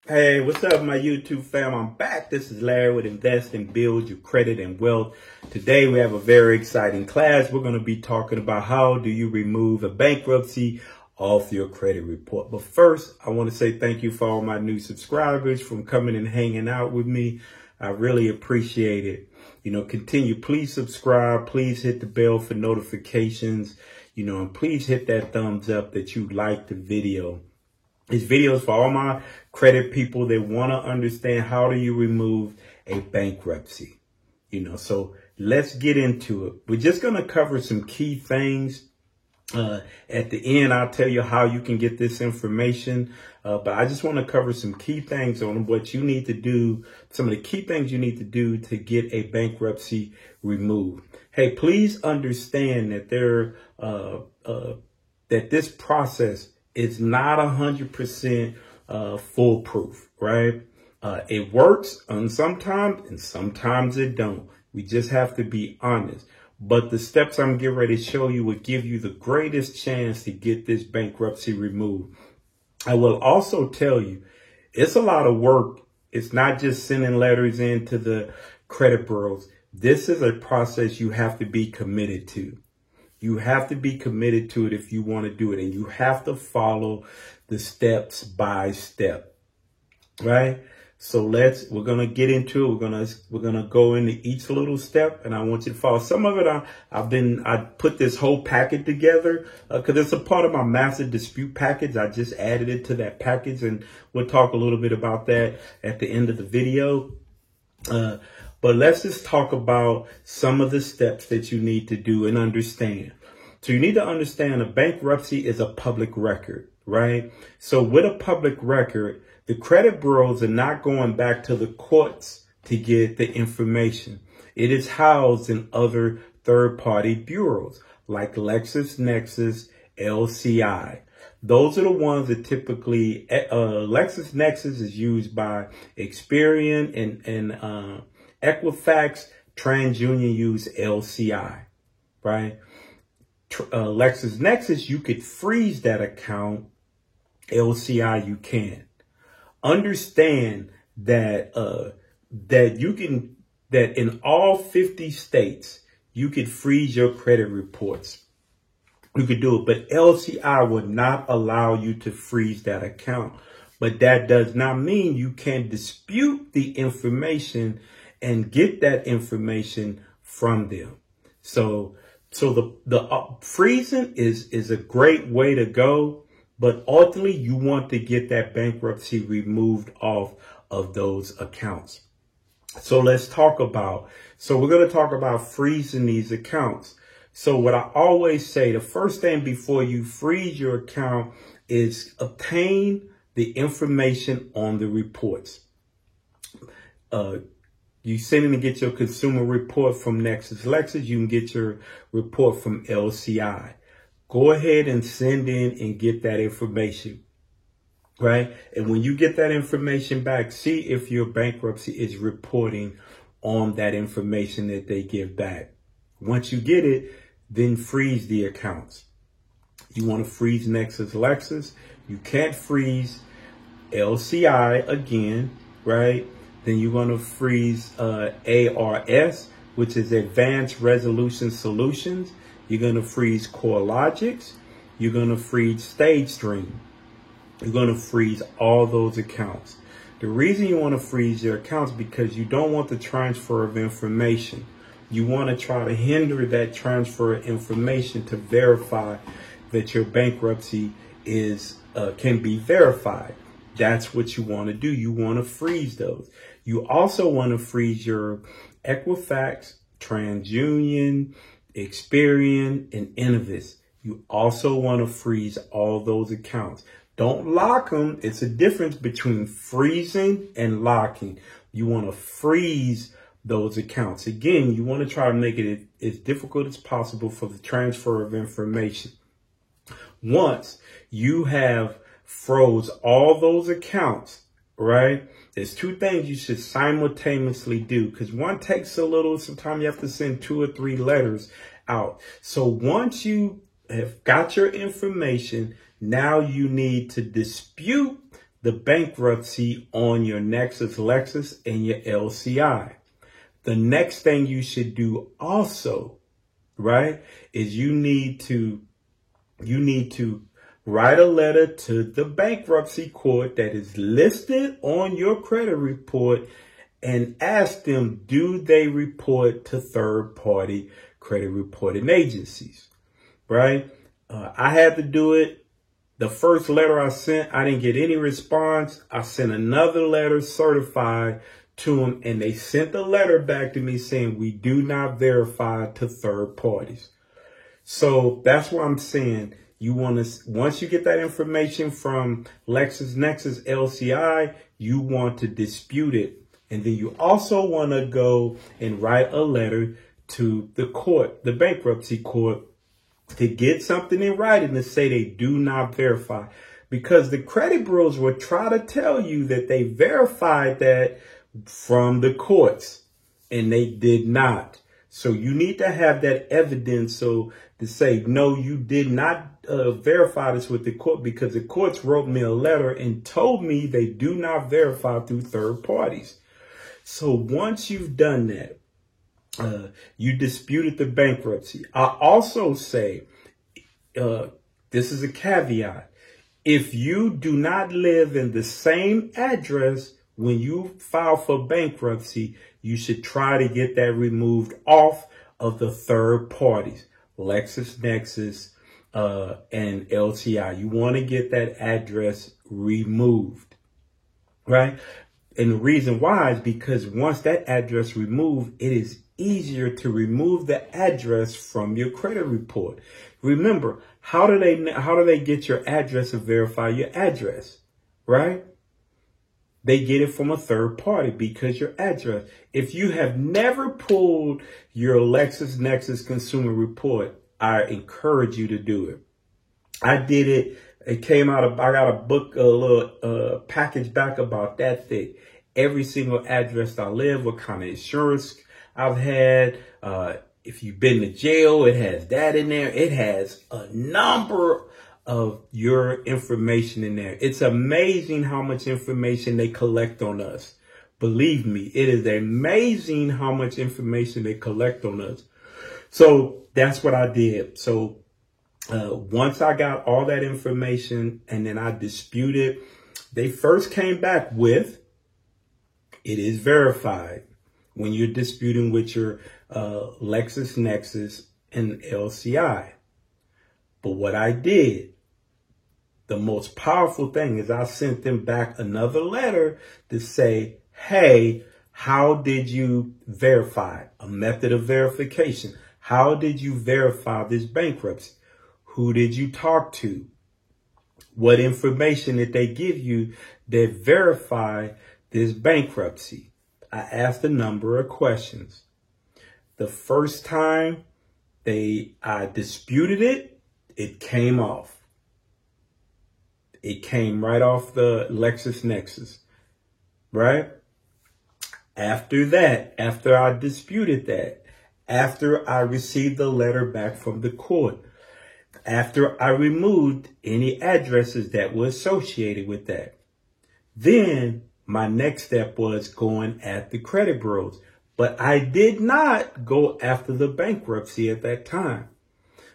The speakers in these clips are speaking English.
Hey, what's up, my YouTube fam? I'm back. This is Larry with Invest and Build Your Credit and Wealth. Today, we have a very exciting class. We're going to be talking about how do you remove a bankruptcy off your credit report. But first, I want to say thank you for all my new subscribers from coming and hanging out with me. I really appreciate it. Please subscribe. Please hit the bell for notifications, and please hit that thumbs up that you like the video. This video is for all my credit people that want to understand how do you remove a bankruptcy. So let's get into it. We're just going to cover some key things. At the end, I'll tell you how you can get this information. But I just want to cover some key things on what you need to do, some of the key things you need to do to get a bankruptcy removed. Hey, please understand that that this process is not 100% foolproof, right? It works sometimes and sometimes it don't. We just have to be honest. But the steps I'm getting ready to show you will give you the greatest chance to get this bankruptcy removed. I will also tell you, it's a lot of work. It's not just sending letters into the credit bureaus. This is a process you have to be committed to. You have to be committed to it if you want to do it. And you have to follow the steps by step, right? So we're going to get into it. We're going to go into each little step and I want you to follow. Some of it, I put this whole packet together because it's a part of my master dispute package. I just added it to that package and we'll talk a little bit about that at the end of the video. But let's just talk about some of the steps that you need to do and understand. So you need to understand a bankruptcy is a public record, right? So with a public record, the credit bureaus are not going back to the courts to get the information. It is housed in other third-party bureaus like LexisNexis, LCI. Those are the ones that typically, LexisNexis is used by Experian and Equifax. TransUnion use LCI, right? LexisNexis, you could freeze that account. LCI, you can't. Understand that that in all 50 states, you could freeze your credit reports. You could do it, but LCI would not allow you to freeze that account. But that does not mean you can dispute the information and get that information from them. So the freezing is a great way to go, but ultimately you want to get that bankruptcy removed off of those accounts. So we're going to talk about freezing these accounts. So what I always say, the first thing before you freeze your account is obtain the information on the reports. You send in to get your consumer report from LexisNexis. You can get your report from LCI. Go ahead and send in and get that information, right? And when you get that information back, see if your bankruptcy is reporting on that information that they give back. Once you get it, then freeze the accounts. You want to freeze LexisNexis. You can't freeze LCI again, right? Then you're going to freeze ARS, which is Advanced Resolution Solutions. You're going to freeze CoreLogic. You're going to freeze StageStream. You're going to freeze all those accounts. The reason you want to freeze your accounts because you don't want the transfer of information. You want to try to hinder that transfer of information to verify that your bankruptcy can be verified. That's what you want to do. You want to freeze those. You also want to freeze your Equifax, TransUnion, Experian, and Innovis. You also want to freeze all those accounts. Don't lock them. It's a difference between freezing and locking. You want to freeze those accounts. Again, you want to try to make it as difficult as possible for the transfer of information. Once you have froze all those accounts, right? There's two things you should simultaneously do because one takes a little, sometimes you have to send 2 or 3 letters out. So once you have got your information, now you need to dispute the bankruptcy on your Nexus Lexus and your LCI. The next thing you should do also, right, is you need to write a letter to the bankruptcy court that is listed on your credit report and ask them, do they report to third-party credit reporting agencies, right? I had to do it. The first letter I sent, I didn't get any response. I sent another letter certified to them, and they sent the letter back to me saying, we do not verify to third parties. So that's what I'm saying. You want to, once you get that information from LexisNexis LCI, you want to dispute it. And then you also want to go and write a letter to the court, the bankruptcy court, to get something in writing to say they do not verify. Because the credit bureaus will try to tell you that they verified that from the courts, and they did not. So you need to have that evidence so to say, no, you did not verify this with the court, because the courts wrote me a letter and told me they do not verify through third parties. So once you've done that, you disputed the bankruptcy. I also say, this is a caveat. If you do not live in the same address when you file for bankruptcy, you should try to get that removed off of the third parties, LexisNexis and LCI. You want to get that address removed, right? And the reason why is because once that address removed, it is easier to remove the address from your credit report. Remember, how do they get your address and verify your address, right? They get it from a third party because your address. If you have never pulled your LexisNexis consumer report, I encourage you to do it. I did it. It came out of, I got a book, a little package back about that thick. Every single address I live, what kind of insurance I've had. If you've been to jail, it has that in there. It has a number of your information in there. It's amazing how much information they collect on us. Believe me, it is amazing how much information they collect on us. So that's what I did. So once I got all that information and then I disputed, they first came back with, it is verified when you're disputing with your LexisNexis and LCI. But what I did, the most powerful thing is I sent them back another letter to say, hey, how did you verify? A method of verification. How did you verify this bankruptcy? Who did you talk to? What information did they give you that verify this bankruptcy? I asked a number of questions. The first time I disputed it, it came off. It came right off the LexisNexis, right? After that, after I disputed that, after I received the letter back from the court, after I removed any addresses that were associated with that, then my next step was going at the credit bureaus. But I did not go after the bankruptcy at that time.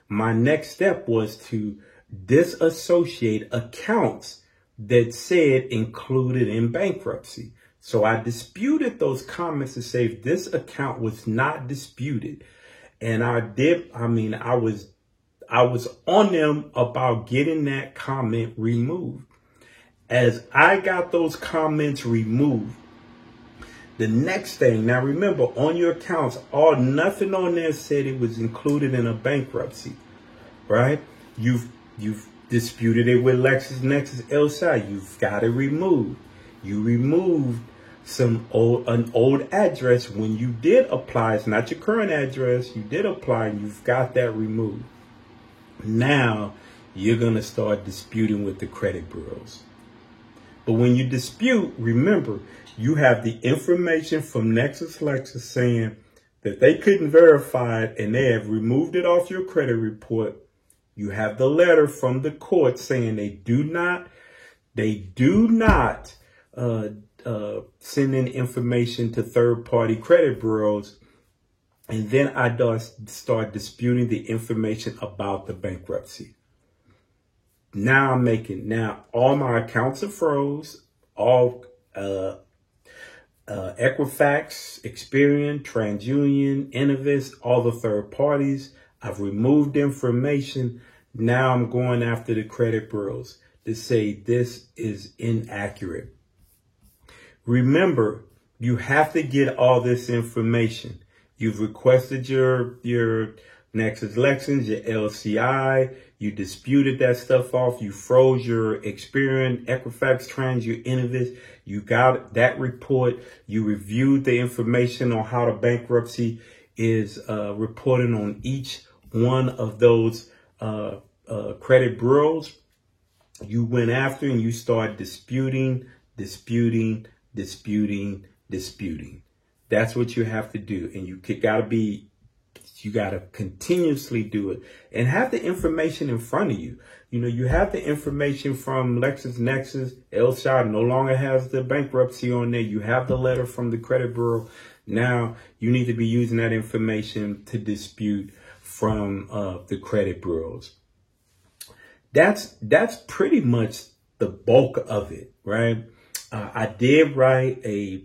My next step was to disassociate accounts that said included in bankruptcy. So I disputed those comments to say if this account was not disputed. And I was on them about getting that comment removed. As I got those comments removed, the next thing, now remember, on your accounts, nothing on there said it was included in a bankruptcy, right? You've disputed it with LexisNexis LCI. You've got it removed. You removed an old address when you did apply. It's not your current address. You did apply and you've got that removed. Now you're going to start disputing with the credit bureaus. But when you dispute, remember, you have the information from LexisNexis saying that they couldn't verify it and they have removed it off your credit report. You have the letter from the court saying they do not They do not send in information to third-party credit bureaus. And then I start disputing the information about the bankruptcy. Now all my accounts are froze. All Equifax, Experian, TransUnion, Innovis, all the third parties. I've removed information. Now I'm going after the credit bureaus to say this is inaccurate. Remember, you have to get all this information. You've requested your NexusLexis, your LCI. You disputed that stuff off. You froze your Experian, Equifax, Trans, your Innovis. You got that report. You reviewed the information on how the bankruptcy is reporting on each one of those credit bureaus. You went after and you started disputing. That's what you have to do. And you gotta continuously do it and have the information in front of you. You know, you have the information from LexisNexis. LSI no longer has the bankruptcy on there. You have the letter from the credit bureau. Now you need to be using that information to dispute from the credit bureaus. That's pretty much the bulk of it, right? I did write a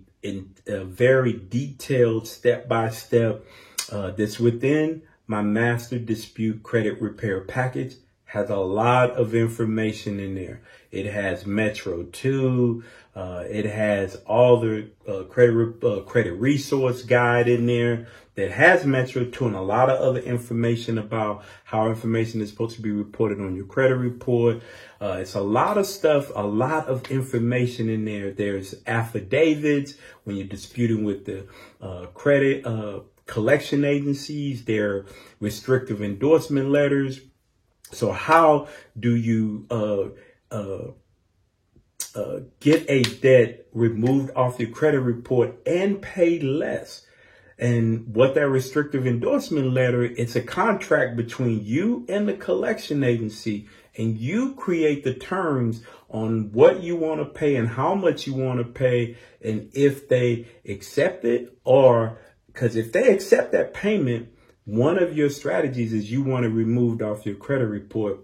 very detailed step-by-step that's within my master dispute credit repair package. Has a lot of information in there. It has Metro 2. It has all the credit resource guide in there that has Metro 2 and a lot of other information about how information is supposed to be reported on your credit report. It's a lot of stuff, a lot of information in there. There's affidavits when you're disputing with the credit collection agencies. There are restrictive endorsement letters. So how do you get a debt removed off your credit report and pay less? And what that restrictive endorsement letter, it's a contract between you and the collection agency, and you create the terms on what you want to pay and how much you want to pay, and if they accept it, or because if they accept that payment, one of your strategies is you want to remove off your credit report.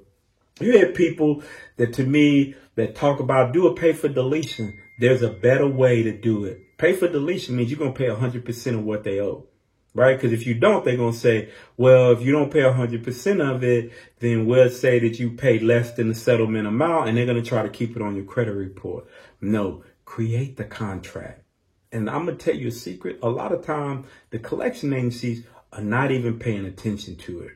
You have people that, to me, that talk about do a pay for deletion. There's a better way to do it. Pay for deletion means you're going to pay 100% of what they owe, right? Because if you don't, they're going to say, well, if you don't pay 100% of it, then we'll say that you paid less than the settlement amount, and they're going to try to keep it on your credit report. No, create the contract. And I'm going to tell you a secret. A lot of time, the collection agencies are not even paying attention to it.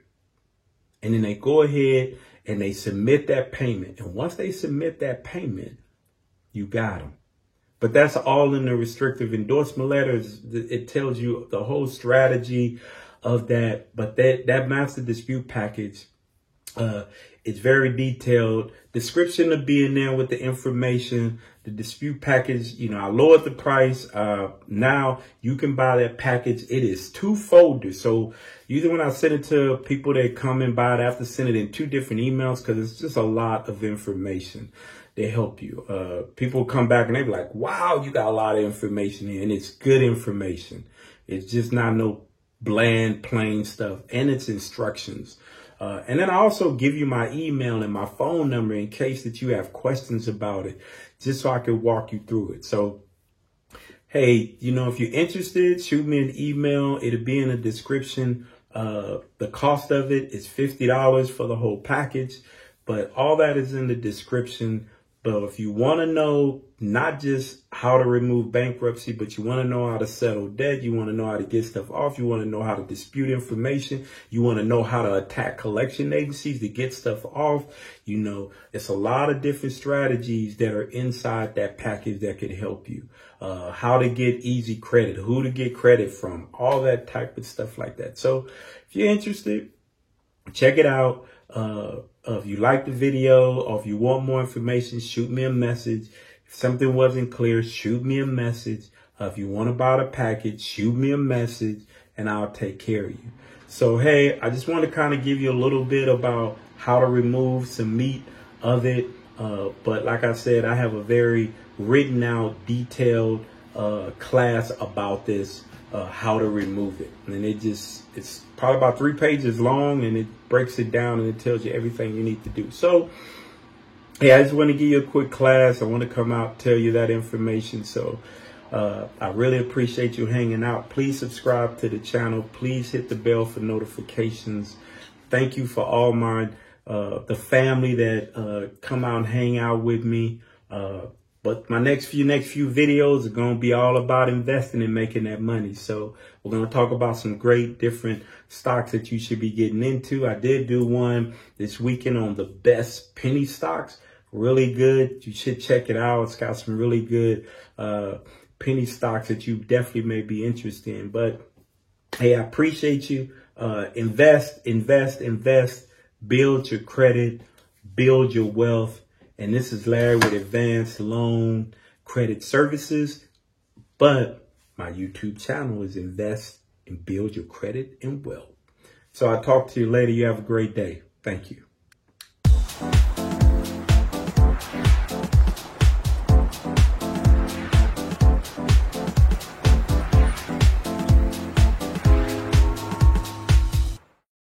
And then they go ahead and they submit that payment. And once they submit that payment, you got them. But that's all in the restrictive endorsement letters. It tells you the whole strategy of that. But that master dispute package, it's very detailed. Description will be in there with the information. The dispute package, you know, I lowered the price. Now you can buy that package. It is 2 folders. So usually when I send it to people that come and buy it, I have to send it in 2 different emails because it's just a lot of information. They help you. People come back and they be like, wow, you got a lot of information here, and it's good information. It's just not no bland, plain stuff, and it's instructions. And then I also give you my email and my phone number in case that you have questions about it, just so I can walk you through it. So, hey, you know, if you're interested, shoot me an email. It'll be in the description. The cost of it is $50 for the whole package, but all that is in the description. But if you want to know not just how to remove bankruptcy, but you want to know how to settle debt, you want to know how to get stuff off, you want to know how to dispute information, you want to know how to attack collection agencies to get stuff off, you know, it's a lot of different strategies that are inside that package that could help you. How to get easy credit, who to get credit from, all that type of stuff like that. So if you're interested, check it out. If you like the video or if you want more information, shoot me a message. If something wasn't clear, shoot me a message. If you want to buy the package, shoot me a message and I'll take care of you. So, hey, I just want to kind of give you a little bit about how to remove some meat of it. But like I said, I have a very written out, detailed class about this, how to remove it. And it's probably about 3 pages long, and it breaks it down and it tells you everything you need to do. So, hey, I just want to give you a quick class. I want to come out, tell you that information. So I really appreciate you hanging out. Please subscribe to the channel. Please hit the bell for notifications. Thank you for all my the family that come out and hang out with me. But my next few videos are going to be all about investing and making that money. So we're going to talk about some great different stocks that you should be getting into. I did do one this weekend on the best penny stocks. Really good. You should check it out. It's got some really good penny stocks that you definitely may be interested in. But hey, I appreciate you. Invest. Build your credit. Build your wealth. And this is Larry with Advanced Loan Credit Services. But my YouTube channel is Invest and Build Your Credit and Wealth. So I'll talk to you later. You have a great day. Thank you.